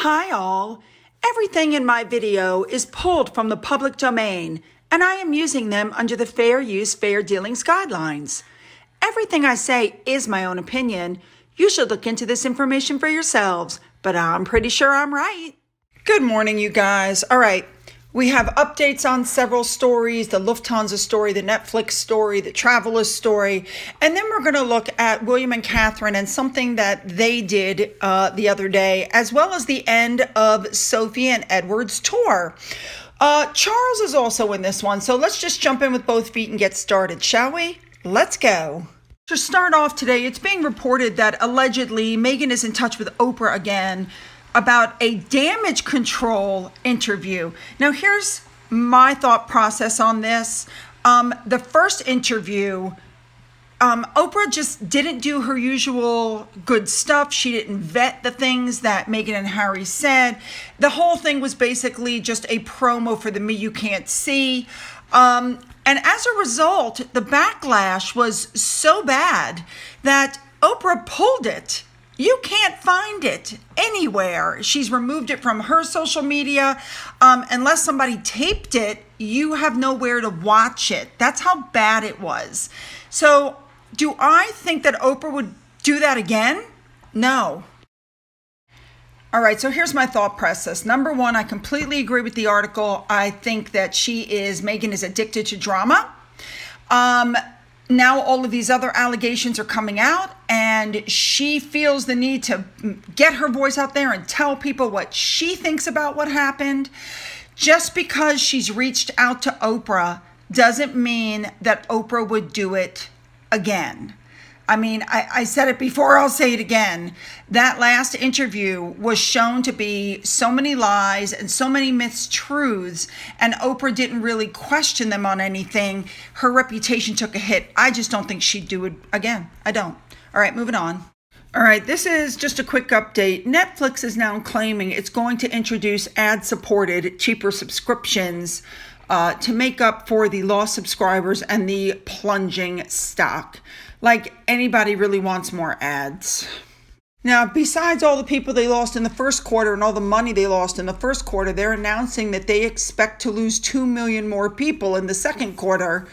Hi all. Everything in my video is pulled from the public domain, and I am using them under the Fair Use, Fair Dealings guidelines. Everything I say is my own opinion. You should look into this information for yourselves, but I'm pretty sure I'm right. Good morning, you guys. All right. We have updates on several stories, the Lufthansa story, the Netflix story, the Travelers story, and then we're going to look at William and Catherine and something that they did the other day, as well as the end of Sophie and Edward's tour. Charles is also in this one, so let's just jump in with both feet and get started, shall we? Let's go. To start off today, it's being reported that allegedly Meghan is in touch with Oprah again about a damage control interview. Now, here's my thought process on this. The first interview, Oprah just didn't do her usual good stuff. She didn't vet the things that Meghan and Harry said. The whole thing was basically just a promo for the Me You Can't See. And as a result, the backlash was so bad that Oprah pulled it. You can't find it anywhere. She's removed it from her social media. Unless somebody taped it, you have nowhere to watch it. That's how bad it was. So do I think that Oprah would do that again? No. All right, so here's my thought process. Number one, I completely agree with the article. I think that Meghan is addicted to drama. Now all of these other allegations are coming out, and she feels the need to get her voice out there and tell people what she thinks about what happened. Just because she's reached out to Oprah doesn't mean that Oprah would do it again. I mean, I said it before, I'll say it again. That last interview was shown to be so many lies and so many mistruths, and Oprah didn't really question them on anything. Her reputation took a hit. I just don't think she'd do it again. I don't. All right, moving on. All right, this is just a quick update. Netflix is now claiming it's going to introduce ad-supported, cheaper subscriptions to make up for the lost subscribers and the plunging stock. Like anybody really wants more ads. Now, besides all the people they lost in the first quarter and all the money they lost in the first quarter, they're announcing that they expect to lose 2 million more people in the second quarter,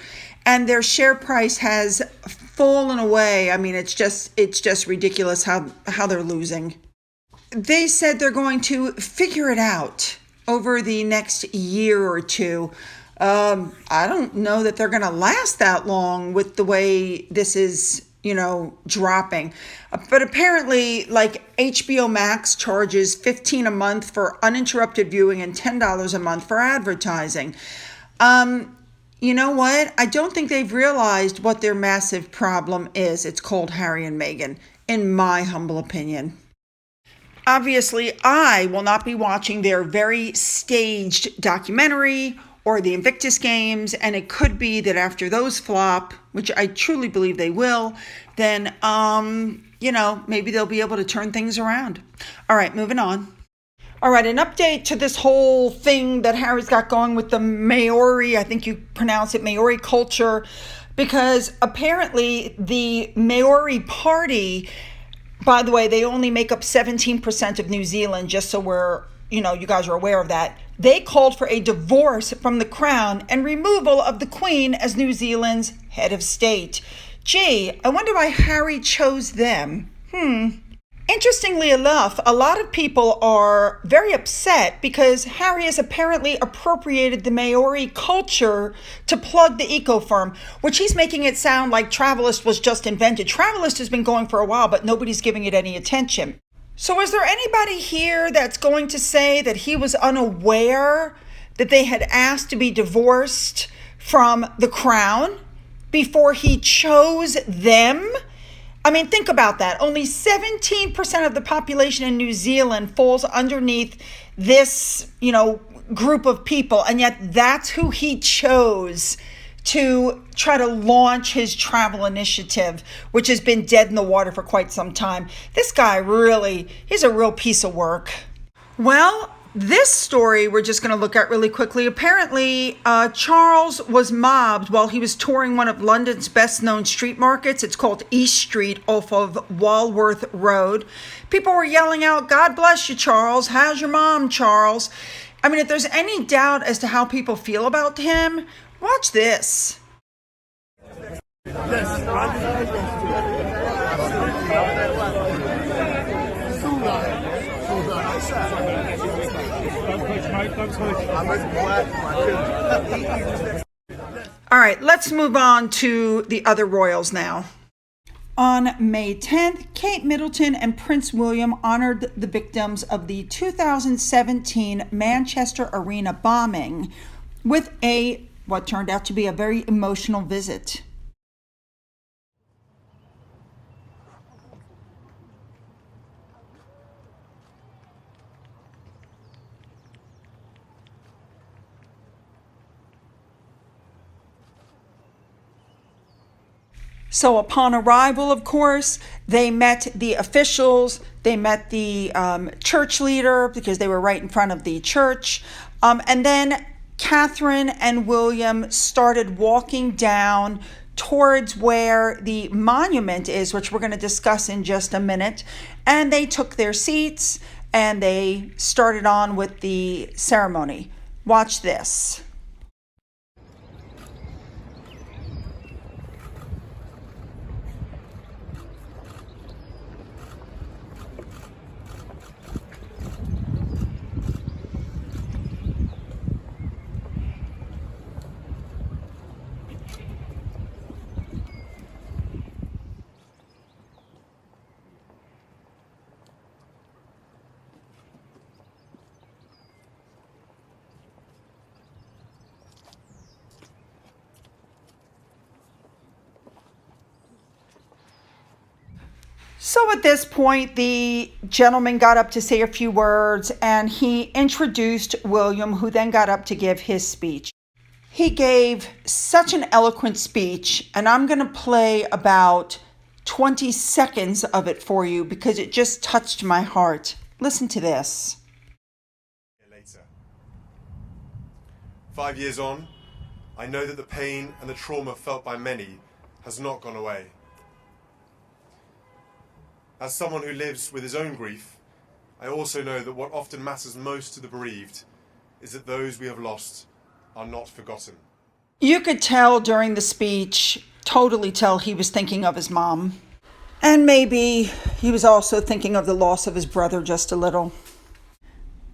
and their share price has fallen away. I mean, it's just ridiculous how they're losing. They said they're going to figure it out over the next year or two. I don't know that they're going to last that long with the way this is, dropping. But apparently, like HBO Max charges $15 a month for uninterrupted viewing and $10 a month for advertising. You know what? I don't think they've realized what their massive problem is. It's called Harry and Meghan, in my humble opinion. Obviously, I will not be watching their very staged documentary or the Invictus Games, and it could be that after those flop, which I truly believe they will, then, maybe they'll be able to turn things around. All right, moving on. All right, an update to this whole thing that Harry's got going with the Maori, I think you pronounce it Maori culture, because apparently the Maori party, by the way, they only make up 17% of New Zealand, just so you guys are aware of that. They called for a divorce from the crown and removal of the Queen as New Zealand's head of state. Gee, I wonder why Harry chose them. Interestingly enough, a lot of people are very upset because Harry has apparently appropriated the Maori culture to plug the eco-firm, which he's making it sound like Travelist was just invented. Travelist has been going for a while, but nobody's giving it any attention. So is there anybody here that's going to say that he was unaware that they had asked to be divorced from the crown before he chose them? I mean, think about that. Only 17% of the population in New Zealand falls underneath this, group of people, and yet that's who he chose to try to launch his travel initiative, which has been dead in the water for quite some time. This guy he's a real piece of work. Well, This story we're just going to look at really quickly. Apparently, Charles was mobbed while he was touring one of London's best-known street markets. It's called East Street off of Walworth Road. People were yelling out, "God bless you, Charles. How's your mom, Charles?" I mean, if there's any doubt as to how people feel about him, watch this. All right, let's move on to the other royals now. On May 10th, Kate Middleton and Prince William honored the victims of the 2017 Manchester Arena bombing with what turned out to be a very emotional visit. So upon arrival, of course, they met the officials, they met the church leader because they were right in front of the church. And then Catherine and William started walking down towards where the monument is, which we're going to discuss in just a minute. And they took their seats and they started on with the ceremony. Watch this. So at this point, the gentleman got up to say a few words and he introduced William, who then got up to give his speech. He gave such an eloquent speech, and I'm going to play about 20 seconds of it for you because it just touched my heart. Listen to this. Later. 5 years on, I know that the pain and the trauma felt by many has not gone away. As someone who lives with his own grief, I also know that what often matters most to the bereaved is that those we have lost are not forgotten. You could tell during the speech, totally tell he was thinking of his mom. And maybe he was also thinking of the loss of his brother just a little.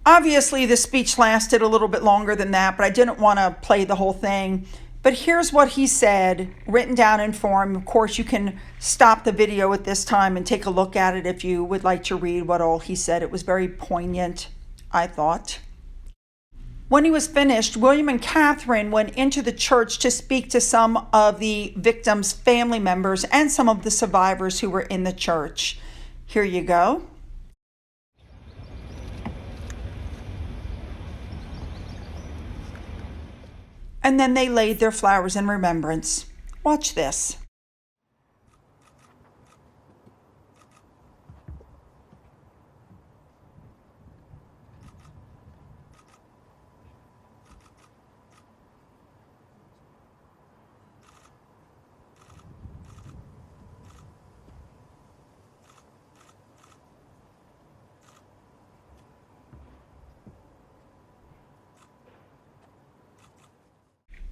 Obviously, the speech lasted a little bit longer than that, but I didn't want to play the whole thing. But here's what he said, written down in form. Of course, you can stop the video at this time and take a look at it if you would like to read what all he said. It was very poignant, I thought. When he was finished, William and Catherine went into the church to speak to some of the victims' family members and some of the survivors who were in the church. Here you go. And then they laid their flowers in remembrance. Watch this.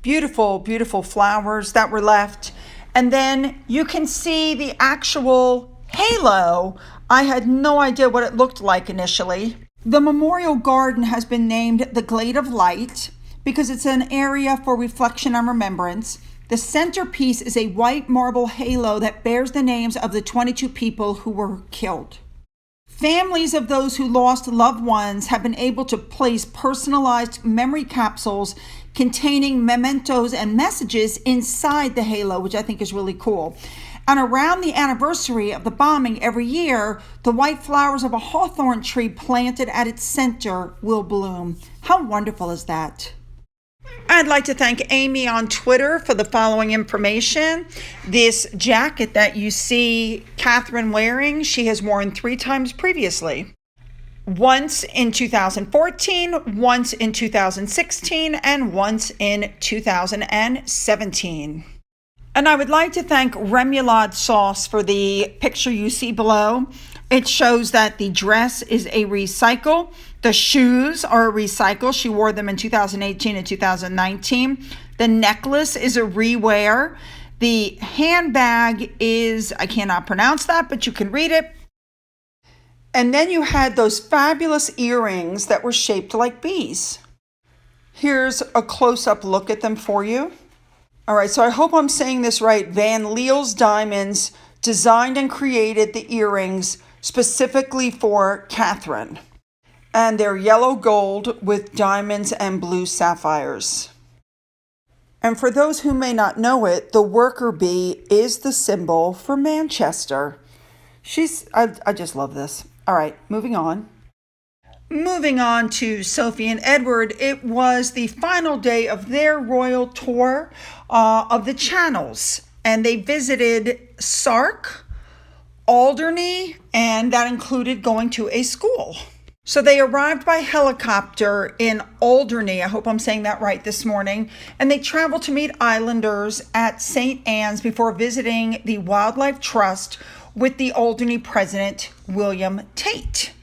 Beautiful, beautiful flowers that were left. And then you can see the actual halo. I had no idea what it looked like initially. The memorial garden has been named the Glade of Light because it's an area for reflection and remembrance. The centerpiece is a white marble halo that bears the names of the 22 people who were killed. Families of those who lost loved ones have been able to place personalized memory capsules containing mementos and messages inside the halo, which I think is really cool. And around the anniversary of the bombing every year, the white flowers of a hawthorn tree planted at its center will bloom. How wonderful is that? I'd like to thank Amy on Twitter for the following information. This jacket that you see Catherine wearing, she has worn 3 times previously. once in 2014, once in 2016, and once in 2017. And I would like to thank Remoulade Sauce for the picture you see below. It shows that the dress is a recycle. The shoes are a recycle. She wore them in 2018 and 2019. The necklace is a rewear. The handbag is, I cannot pronounce that, but you can read it. And then you had those fabulous earrings that were shaped like bees. Here's a close-up look at them for you. All right, so I hope I'm saying this right. Van Leeuw's Diamonds designed and created the earrings specifically for Catherine. And they're yellow gold with diamonds and blue sapphires. And for those who may not know it, the worker bee is the symbol for Manchester. I just love this. All right, moving on. Moving on to Sophie and Edward, it was the final day of their royal tour of the Channels. And they visited Sark, Alderney, and that included going to a school. So they arrived by helicopter in Alderney, I hope I'm saying that right this morning, and they traveled to meet islanders at St. Anne's before visiting the Wildlife Trust with the Alderney president, William Tate.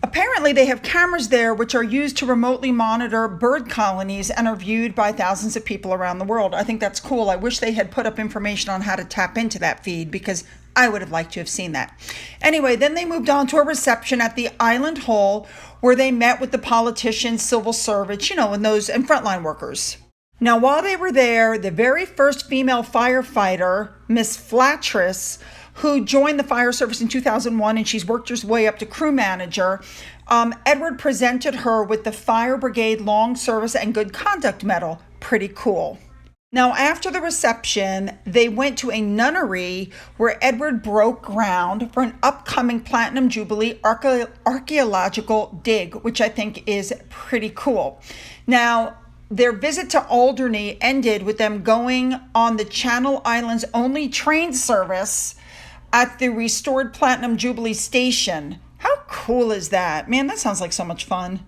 Apparently, they have cameras there which are used to remotely monitor bird colonies and are viewed by thousands of people around the world. I think that's cool. I wish they had put up information on how to tap into that feed because I would have liked to have seen that. Anyway, then they moved on to a reception at the Island Hall where they met with the politicians, civil servants, and frontline workers. Now, while they were there, the very first female firefighter, Miss Flattress, who joined the fire service in 2001, and she's worked her way up to crew manager, Edward presented her with the Fire Brigade Long Service and Good Conduct Medal. Pretty cool. Now, after the reception, they went to a nunnery where Edward broke ground for an upcoming Platinum Jubilee archaeological dig, which I think is pretty cool. Now, their visit to Alderney ended with them going on the Channel Islands only train service at the restored Platinum Jubilee station. How cool is that? Man, that sounds like so much fun.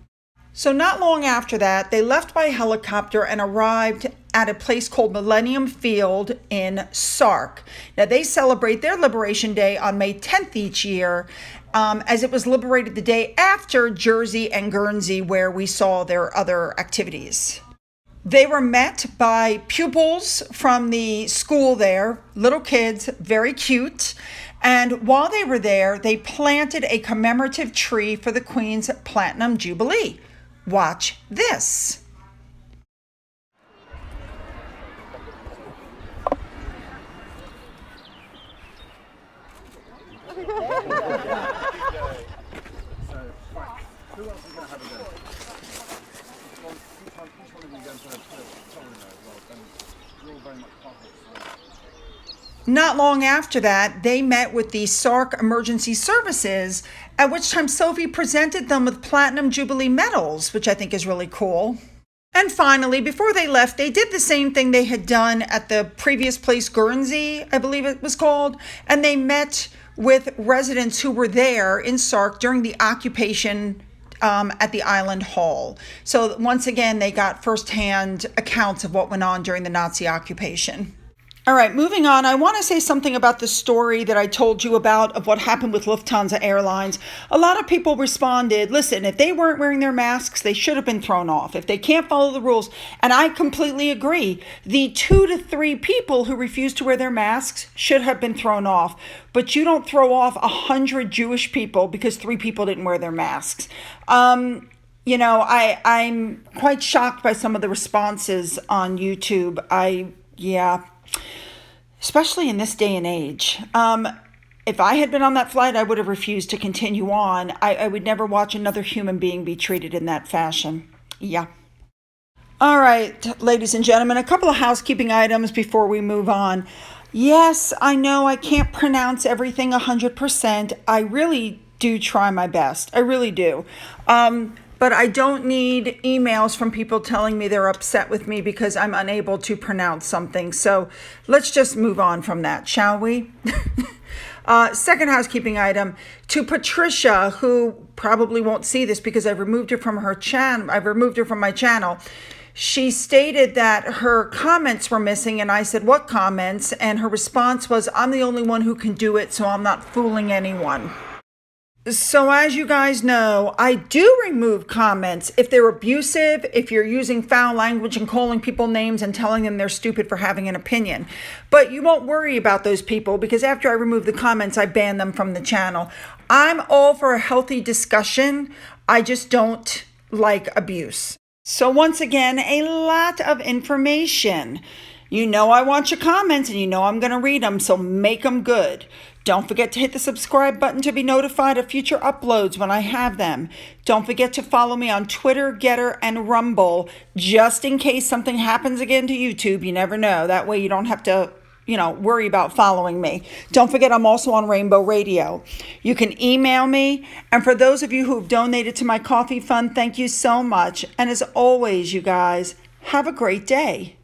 So not long after that, they left by helicopter and arrived at a place called Millennium Field in Sark. Now, they celebrate their Liberation Day on May 10th each year, as it was liberated the day after Jersey and Guernsey, where we saw their other activities. They were met by pupils from the school there, little kids, very cute. And while they were there, they planted a commemorative tree for the Queen's Platinum Jubilee. Watch this. Not long after that, they met with the Sark Emergency Services, at which time Sophie presented them with Platinum Jubilee medals, which I think is really cool. And finally, before they left, they did the same thing they had done at the previous place, Guernsey, I believe it was called, and they met with residents who were there in Sark during the occupation at the Island Hall. So once again, they got firsthand accounts of what went on during the Nazi occupation. All right, moving on, I want to say something about the story that I told you about of what happened with Lufthansa Airlines. A lot of people responded, listen, if they weren't wearing their masks, they should have been thrown off. If they can't follow the rules, and I completely agree, the 2 to 3 people who refused to wear their masks should have been thrown off. But you don't throw off 100 Jewish people because 3 people didn't wear their masks. I'm quite shocked by some of the responses on YouTube. Especially in this day and age. If I had been on that flight, I would have refused to continue on. I would never watch another human being be treated in that fashion. Yeah. All right, ladies and gentlemen, a couple of housekeeping items before we move on. Yes, I know I can't pronounce everything 100%. I really do try my best. I really do. But I don't need emails from people telling me they're upset with me because I'm unable to pronounce something. So let's just move on from that, shall we? Second housekeeping item, to Patricia, who probably won't see this because I've removed her from her channel. I've removed her from my channel. She stated that her comments were missing, and I said, "What comments?" And her response was, "I'm the only one who can do it, so I'm not fooling anyone." So as you guys know, I do remove comments if they're abusive, if you're using foul language and calling people names and telling them they're stupid for having an opinion. But you won't worry about those people because after I remove the comments, I ban them from the channel. I'm all for a healthy discussion. I just don't like abuse. So once again, a lot of information. You know I want your comments and you know I'm going to read them, so make them good. Don't forget to hit the subscribe button to be notified of future uploads when I have them. Don't forget to follow me on Twitter, Getter, and Rumble, just in case something happens again to YouTube. You never know. That way you don't have to, worry about following me. Don't forget I'm also on Rainbow Radio. You can email me. And for those of you who've donated to my coffee fund, thank you so much. And as always, you guys, have a great day.